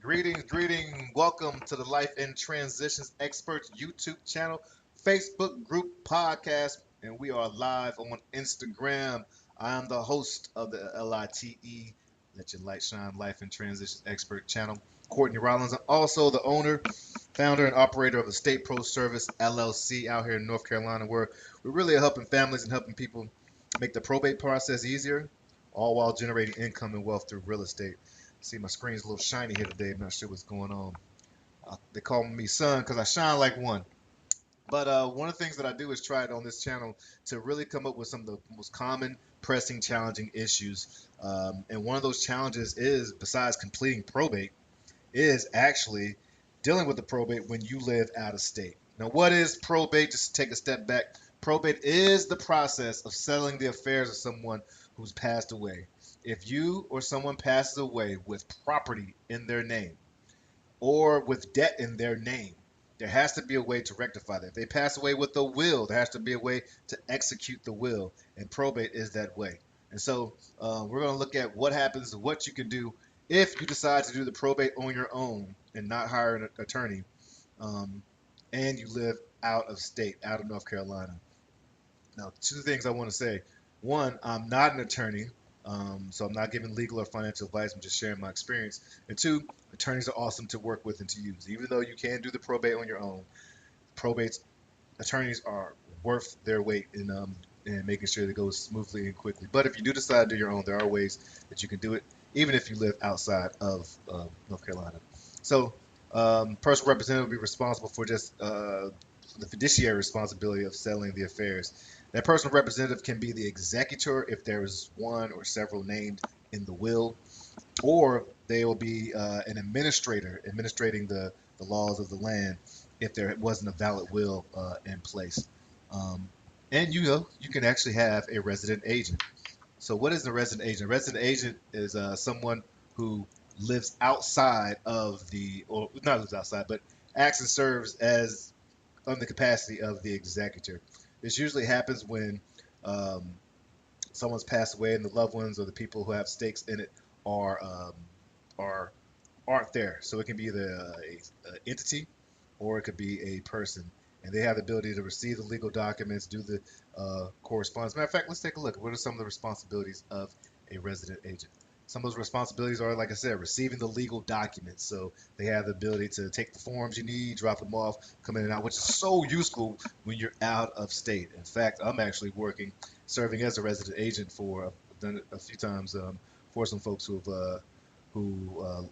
Greetings. Welcome to the Life in Transitions Experts YouTube channel, Facebook group, podcast, and we are live on Instagram. I am the host of the LITE, Let Your Light Shine Life in Transitions Expert channel, Courtney Rollins. I'm also the owner, founder, and operator of Estate Pro Service LLC out here in North Carolina, where we're really helping families and helping people make the probate process easier, all while generating income and wealth through real estate. See, my screen's a little shiny here today. I'm not sure what's going on. They call me son because I shine like one. But one of the things that I do is try it on this channel to really come up with some of the most common, pressing, challenging issues. And one of those challenges is, besides completing probate, is actually dealing with the probate when you live out of state. Now, what is probate? Just take a step back. Probate is the process of settling the affairs of someone who's passed away. If you or someone passes away with property in their name or with debt in their name, there has to be a way to rectify that. If they pass away with a will, there has to be a way to execute the will, and probate is that way. And so we're going to look at what happens, what you can do if you decide to do the probate on your own and not hire an attorney, um, and you live out of state, out of North Carolina. Now, two things I want to say. One, I'm not an attorney, so I'm not giving legal or financial advice. I'm just sharing my experience. And two, attorneys are awesome to work with and to use. Even though you can do the probate on your own, probate attorneys are worth their weight in making sure that it goes smoothly and quickly. But if you do decide to do your own, there are ways that you can do it, even if you live outside of North Carolina. So, personal representative will be responsible for just the fiduciary responsibility of settling the affairs. That personal representative can be the executor if there is one or several named in the will, or they will be an administrator administrating the laws of the land if there wasn't a valid will in place. Um, and you can actually have a resident agent. So what is a resident agent? A resident agent is someone who lives outside of or not lives outside, but acts and serves as on the capacity of the executor. This usually happens when um, someone's passed away and the loved ones or the people who have stakes in it are are aren't there. So it can be either a entity or it could be a person, and they have the ability to receive the legal documents, do the correspondence. Matter of fact, let's take a look. What are some of the responsibilities of a resident agent? Some of those responsibilities are, like I said, receiving the legal documents. So they have the ability to take the forms you need, drop them off, come in and out, which is so useful when you're out of state. In fact, I'm actually serving as a resident agent I've done it a few times for some folks who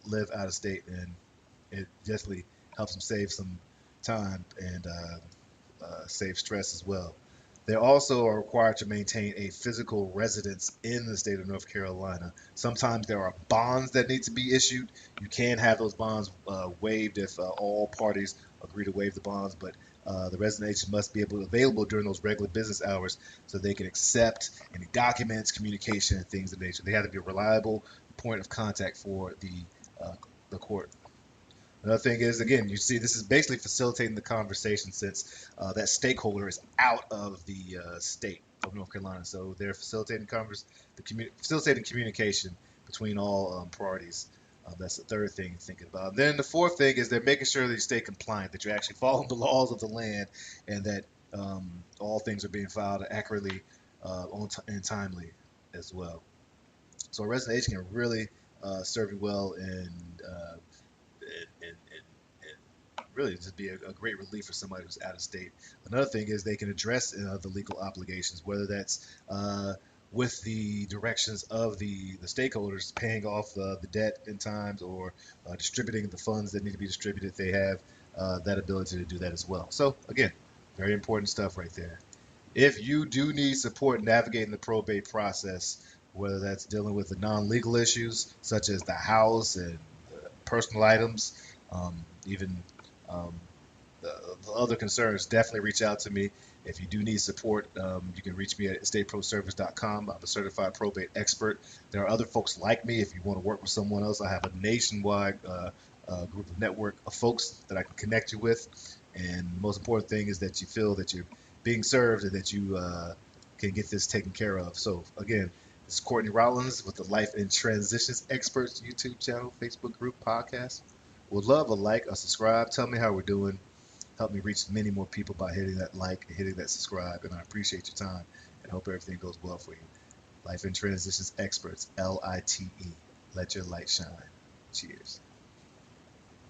live out of state, and it definitely helps them save some time and save stress as well. They also are required to maintain a physical residence in the state of North Carolina. Sometimes there are bonds that need to be issued. You can have those bonds waived if all parties agree to waive the bonds, but the resident agent must be available during those regular business hours so they can accept any documents, communication, and things of that nature. They have to be a reliable point of contact for the court. Another thing is, again, you see, this is basically facilitating the conversation since that stakeholder is out of the state of North Carolina. So they're facilitating communication between all parties. That's the third thing you're thinking about. And then the fourth thing is they're making sure that you stay compliant, that you're actually following the laws of the land, and that all things are being filed accurately and timely as well. So a resident agent can really serve you well and really just be a great relief for somebody who's out of state. Another thing is they can address the legal obligations, whether that's with the directions of the stakeholders paying off the debt in times or distributing the funds that need to be distributed. They have that ability to do that as well. So again, very important stuff right there. If you do need support navigating the probate process, whether that's dealing with the non-legal issues such as the house and personal items, even um, the other concerns, definitely reach out to me. If you do need support, you can reach me at estateproservice.com. I'm a certified probate expert. There are other folks like me. If you want to work with someone else, I have a nationwide group of network of folks that I can connect you with. And the most important thing is that you feel that you're being served and that you can get this taken care of. So again, this is Courtney Rollins with the Life in Transitions Experts YouTube channel, Facebook group, podcast. Would love a like, a subscribe. Tell me how we're doing. Help me reach many more people by hitting that like and hitting that subscribe. And I appreciate your time and hope everything goes well for you. Life in Transitions Experts, LITE. Let your light shine. Cheers.